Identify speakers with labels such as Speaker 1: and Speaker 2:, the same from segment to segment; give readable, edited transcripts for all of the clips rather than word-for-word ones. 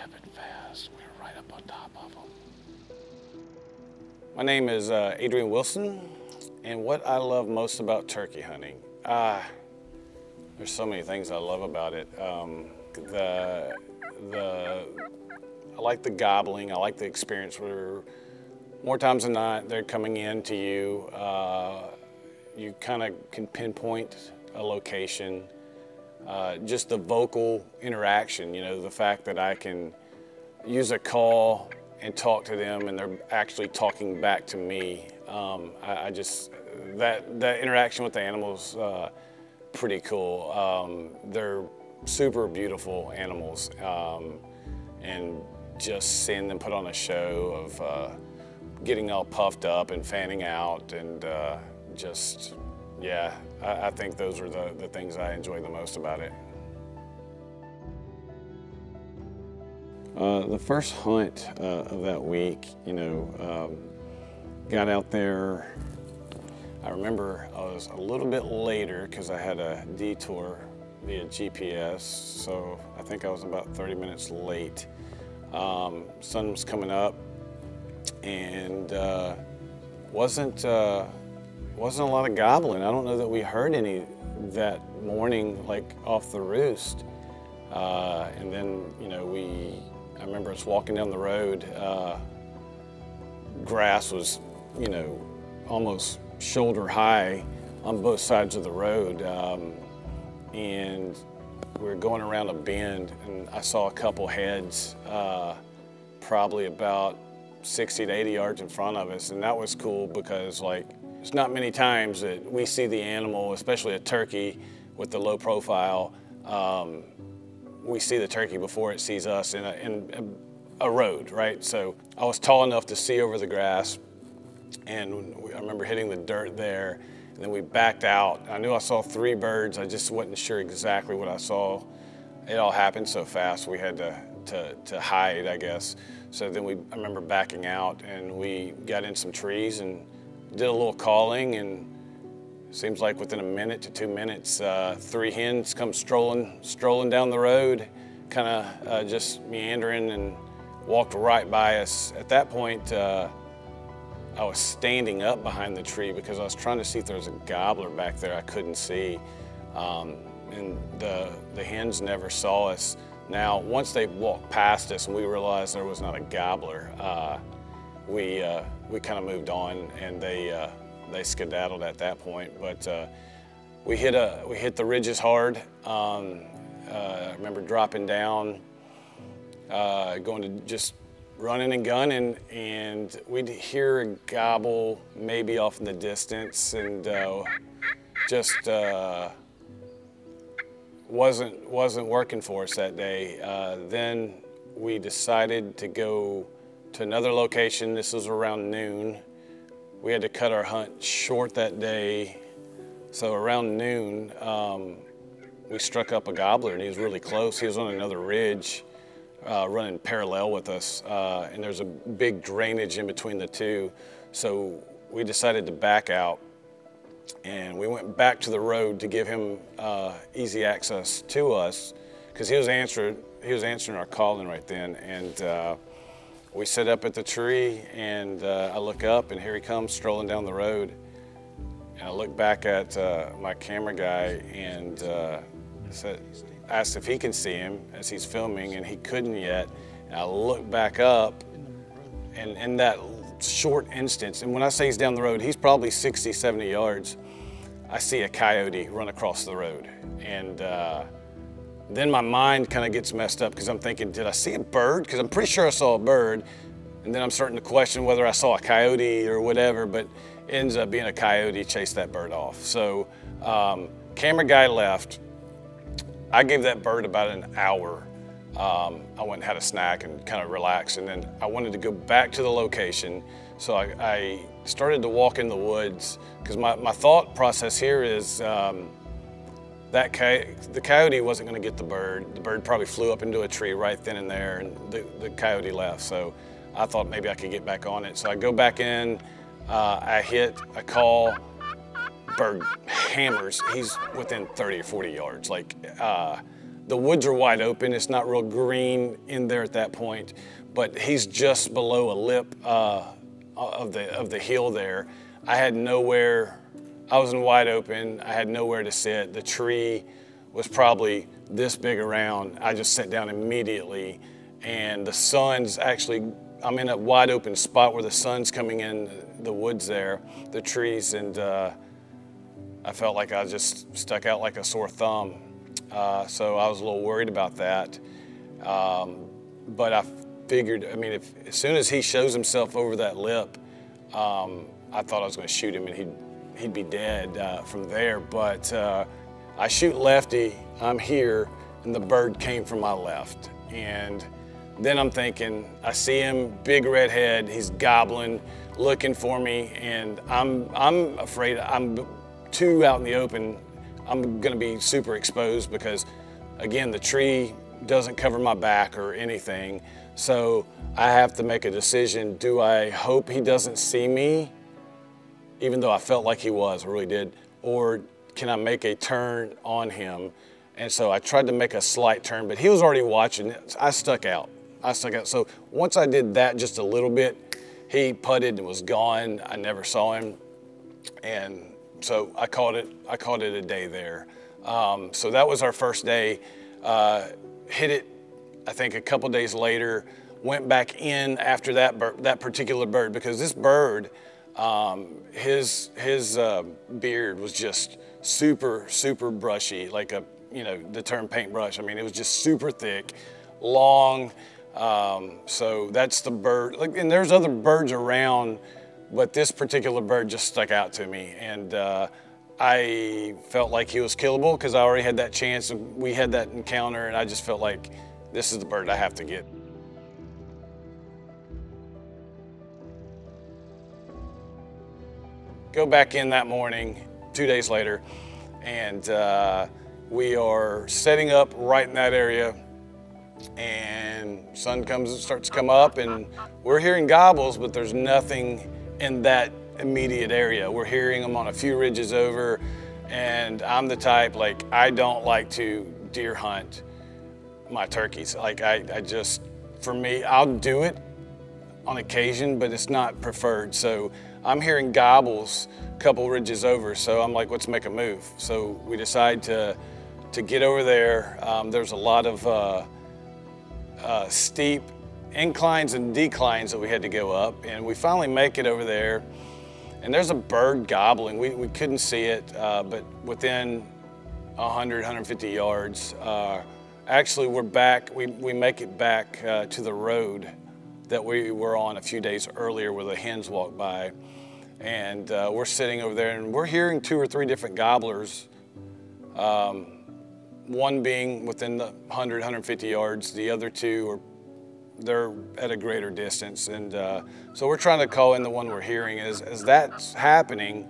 Speaker 1: happened fast. We were right up on top of them. My name is Adrian Wilson, and what I love most about turkey hunting, there's so many things I love about it. I like the gobbling. I like the experience where more times than not they're coming in to you. You kind of can pinpoint a location. Just the vocal interaction, you know, the fact that I can use a call and talk to them and they're actually talking back to me. That interaction with the animals, pretty cool. They're super beautiful animals, and just seeing them put on a show of getting all puffed up and fanning out and yeah, I think those are the things I enjoy the most about it. The first hunt of that week, you know, got out there. I remember I was a little bit later because I had a detour via GPS, so I think I was about 30 minutes late. Sun was coming up, and wasn't a lot of gobbling. I don't know that we heard any that morning, like off the roost. And then, you know, I remember us walking down the road. Grass was, you know, almost shoulder high on both sides of the road. And we were going around a bend, and I saw a couple heads, probably about 60 to 80 yards in front of us. And that was cool because, like, it's not many times that we see the animal, especially a turkey with the low profile. We see the turkey before it sees us in a road, right? So I was tall enough to see over the grass, and I remember hitting the dirt there, and then we backed out. I knew I saw 3 birds. I just wasn't sure exactly what I saw. It all happened so fast, we had to hide, I guess. So then I remember backing out, and we got in some trees and did a little calling, and it seems like within a minute to 2 minutes, 3 hens come strolling down the road, kind of just meandering, and walked right by us. At that point, I was standing up behind the tree because I was trying to see if there was a gobbler back there I couldn't see. And the hens never saw us. Now, once they walked past us and we realized there was not a gobbler, we kind of moved on, and they skedaddled at that point. But we hit the ridges hard. I remember dropping down, going to just running and gunning, and we'd hear a gobble maybe off in the distance, and just wasn't working for us that day. Then we decided to go to another location. This was around noon. We had to cut our hunt short that day. So around noon, we struck up a gobbler, and he was really close. He was on another ridge, running parallel with us, and there's a big drainage in between the two. So we decided to back out, and we went back to the road to give him easy access to us, because he was answering our calling right then. And we sit up at the tree, and I look up, and here he comes strolling down the road. And I look back at my camera guy and asked if he can see him as he's filming, and he couldn't yet. And I look back up, and in that short instance, and when I say he's down the road, he's probably 60, 70 yards, I see a coyote run across the road. And then my mind kind of gets messed up because I'm thinking, did I see a bird? Because I'm pretty sure I saw a bird. And then I'm starting to question whether I saw a coyote or whatever, but it ends up being a coyote chased that bird off. So camera guy left. I gave that bird about an hour. I went and had a snack and kind of relaxed, and then I wanted to go back to the location. So I started to walk in the woods, because my thought process here is the coyote wasn't going to get the bird. The bird probably flew up into a tree right then and there, and the coyote left. So I thought maybe I could get back on it. So I go back in, I hit a call, bird hammers. He's within 30 or 40 yards. Like, The woods are wide open. It's not real green in there at that point, but he's just below a lip of the hill there. I had nowhere. I was in wide open. I had nowhere to sit. The tree was probably this big around. I just sat down immediately, and the sun's actually, I'm in a wide open spot where the sun's coming in the woods there, the trees, and I felt like I just stuck out like a sore thumb. So I was a little worried about that. But I figured, I mean, as soon as he shows himself over that lip, I thought I was gonna shoot him and he'd be dead from there. But I shoot lefty, I'm here, and the bird came from my left. And then I'm thinking, I see him, big red head, he's gobbling, looking for me, and I'm afraid I'm too out in the open. I'm gonna be super exposed because, again, the tree doesn't cover my back or anything. So I have to make a decision. Do I hope he doesn't see me, even though I felt like he was, I really did, or can I make a turn on him? And so I tried to make a slight turn, but he was already watching. I stuck out. So once I did that just a little bit, he putted and was gone. I never saw him. And so I called it a day there. So that was our first day. Hit it, I think, a couple days later. Went back in after that particular bird, because this bird, his beard was just super brushy, like the term paintbrush. I mean, it was just super thick, long. So that's the bird. And there's other birds around, but this particular bird just stuck out to me. And I felt like he was killable because I already had that chance. We had that encounter, and I just felt like this is the bird I have to get. Go back in that morning, 2 days later, and we are setting up right in that area, and sun starts to come up, and we're hearing gobbles, but there's nothing in that immediate area. We're hearing them on a few ridges over, and I'm the type, like, I don't like to deer hunt my turkeys. Like, I just, for me, I'll do it on occasion, but it's not preferred. So I'm hearing gobbles a couple ridges over, so I'm like, let's make a move. So we decide to get over there. There's a lot of steep inclines and declines that we had to go up, and we finally make it over there, and there's a bird gobbling. We couldn't see it, but within 100, 150 yards. Actually, we're back, we make it back to the road that we were on a few days earlier where the hens walked by. And we're sitting over there, and we're hearing 2 or 3 different gobblers, one being within the 100, 150 yards, the other 2 they're at a greater distance. And so we're trying to call in the one we're hearing. As that's happening,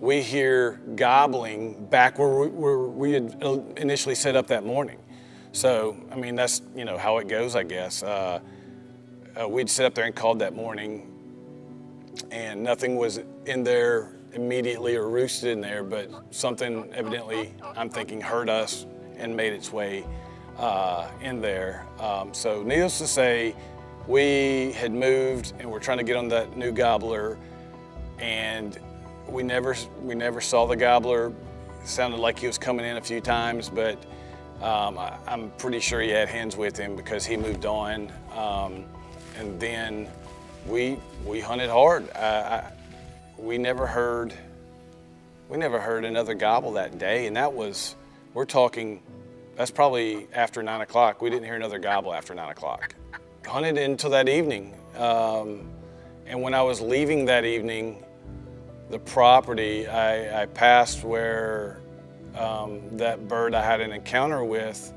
Speaker 1: we hear gobbling back where we had initially set up that morning. So, I mean, that's, how it goes, I guess. We'd set up there and called that morning, and nothing was in there immediately or roosted in there, but something evidently, I'm thinking, heard us and made its way in there. So needless to say, we had moved and we're trying to get on that new gobbler, and we never saw the gobbler. It sounded like he was coming in a few times, but I'm pretty sure he had hens with him because he moved on. And then we hunted hard. We never heard another gobble that day, and we're talking, that's probably after 9 o'clock. We didn't hear another gobble after 9 o'clock. Hunted until that evening. And when I was leaving that evening, the property, I passed where that bird I had an encounter with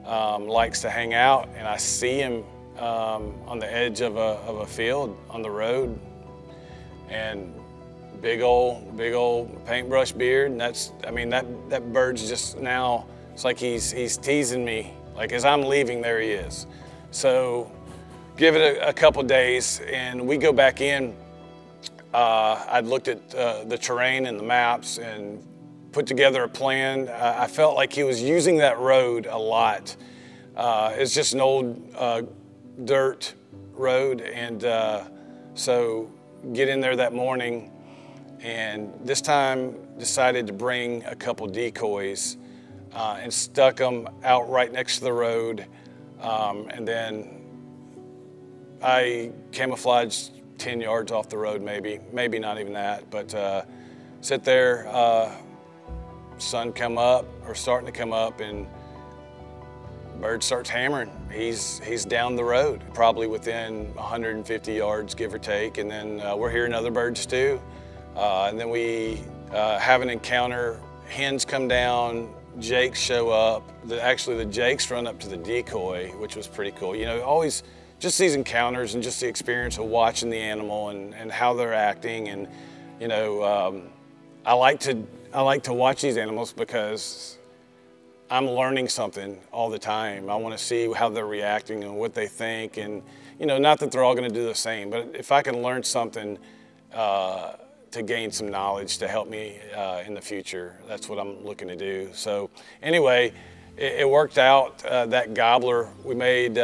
Speaker 1: likes to hang out, and I see him on the edge of a field on the road, and big old paintbrush beard. And that bird's just now, it's like he's teasing me, like as I'm leaving, there he is. So give it a couple days, and we go back in. I'd looked at the terrain and the maps, and put together a plan. I felt like he was using that road a lot. It's just an old dirt road, and so get in there that morning, and this time decided to bring a couple decoys and stuck them out right next to the road, and then I camouflaged 10 yards off the road, maybe not even that, but sit there, sun come up, or starting to come up, and bird starts hammering. He's down the road, probably within 150 yards, give or take, and then we're hearing other birds too. And then we have an encounter, hens come down, jakes show up. Actually, the jakes run up to the decoy, which was pretty cool. You know, always just these encounters and just the experience of watching the animal and how they're acting. And, you know, I like to watch these animals because I'm learning something all the time. I want to see how they're reacting and what they think. And, you know, not that they're all going to do the same, but if I can learn something to gain some knowledge to help me in the future, that's what I'm looking to do. So anyway, it worked out. That gobbler, we made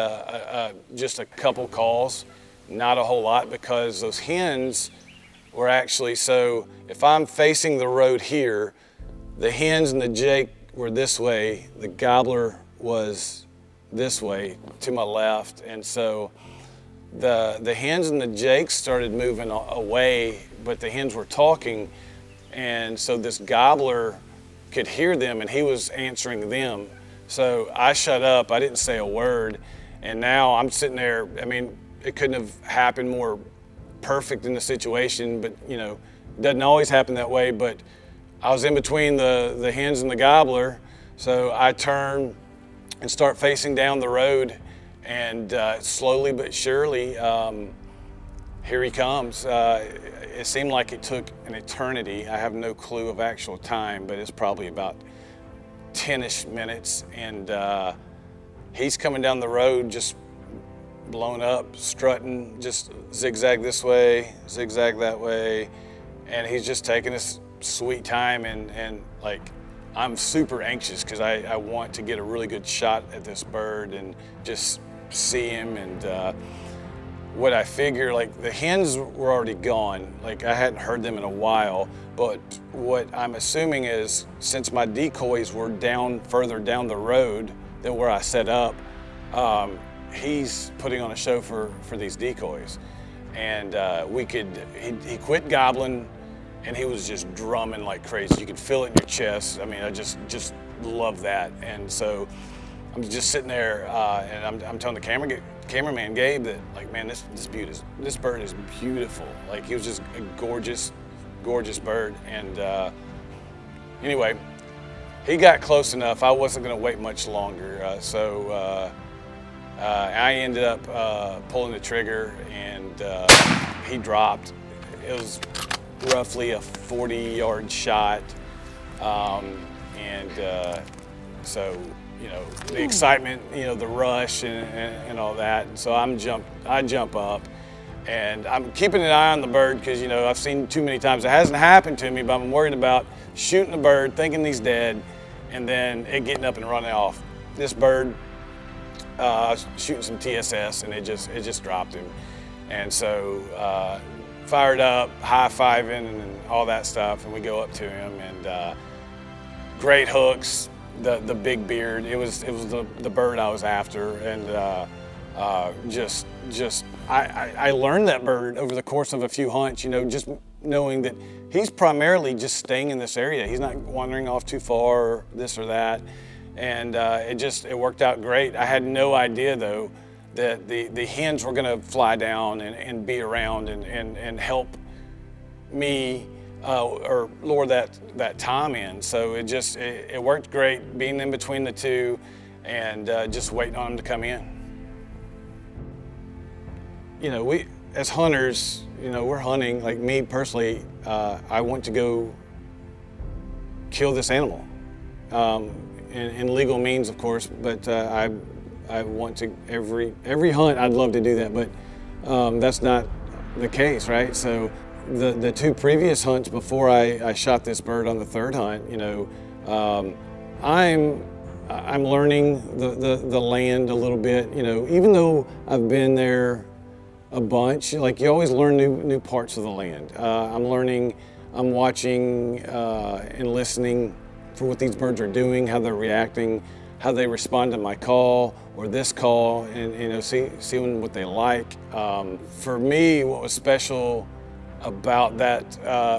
Speaker 1: just a couple calls, not a whole lot, because those hens were actually, so if I'm facing the road here, the hens and the jake were this way, the gobbler was this way to my left, and so the hens and the jakes started moving away, but the hens were talking, and so this gobbler could hear them and he was answering them. So I shut up, I didn't say a word, and now I'm sitting there. I mean, it couldn't have happened more perfect in the situation, but you know, it doesn't always happen that way, but I was in between the hens and the gobbler, so I turn and start facing down the road, and slowly but surely, here he comes. It seemed like it took an eternity. I have no clue of actual time, but it's probably about 10-ish minutes, and he's coming down the road just blown up, strutting, just zigzag this way, zigzag that way, and he's just taking his sweet time, and like, I'm super anxious because I want to get a really good shot at this bird and just see him. And what I figure, like, the hens were already gone, like I hadn't heard them in a while, but what I'm assuming is, since my decoys were further down the road than where I set up, he's putting on a show for these decoys. And he quit gobbling, and he was just drumming like crazy. You could feel it in your chest. I mean, I just love that. And so I'm just sitting there, and I'm telling the cameraman Gabe that, like, man, this bird is beautiful. Like, he was just a gorgeous, gorgeous bird. And anyway, he got close enough. I wasn't going to wait much longer. So I ended up pulling the trigger, and he dropped. It was roughly a 40-yard shot, and so, you know, the excitement, you know, the rush and all that. And so I jump up, and I'm keeping an eye on the bird because, you know, I've seen too many times. It hasn't happened to me, but I'm worried about shooting the bird, thinking he's dead, and then it getting up and running off. This bird, shooting some TSS, and it just dropped him. And so fired up, high-fiving and all that stuff, and we go up to him, and great hooks, the big beard. It was the bird I was after, and I learned that bird over the course of a few hunts, you know, just knowing that he's primarily just staying in this area. He's not wandering off too far, this or that, and it worked out great. I had no idea, though, that the hens were gonna fly down and be around and help me or lure that tom in. So it worked great, being in between the two and just waiting on them to come in. You know, we, as hunters, you know, we're hunting. Like me personally, I want to go kill this animal. In legal means, of course, but I want to, every hunt, I'd love to do that, but that's not the case, right? So the two previous hunts before I shot this bird on the third hunt, you know, I'm learning the land a little bit, you know, even though I've been there a bunch, like you always learn new parts of the land. I'm learning, I'm watching and listening for what these birds are doing, how they're reacting, how they respond to my call or this call, and you know, seeing what they like. For me, what was special about that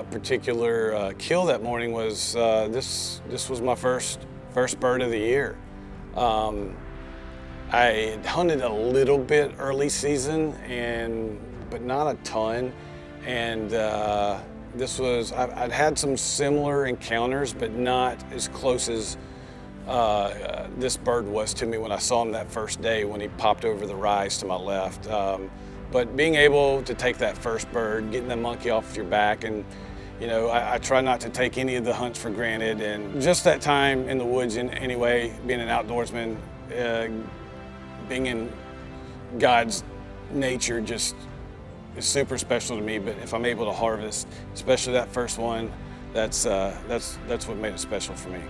Speaker 1: particular kill that morning was this was my first bird of the year. I hunted a little bit early season, but not a ton, and I'd had some similar encounters, but not as close as this bird was to me when I saw him that first day when he popped over the rise to my left. But being able to take that first bird, getting the monkey off your back, and you know, I try not to take any of the hunts for granted, and just that time in the woods anyway, being an outdoorsman, being in God's nature just is super special to me. But if I'm able to harvest, especially that first one, that's what made it special for me.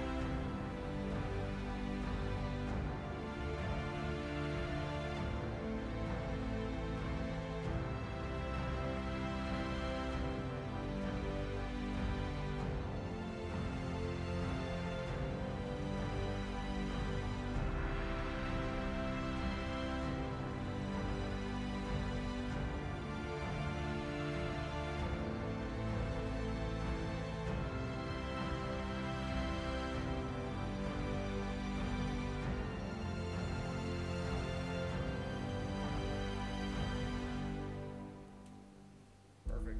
Speaker 2: Perfect.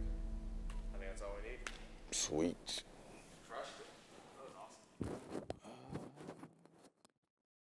Speaker 2: I think that's all we need.
Speaker 1: Sweet.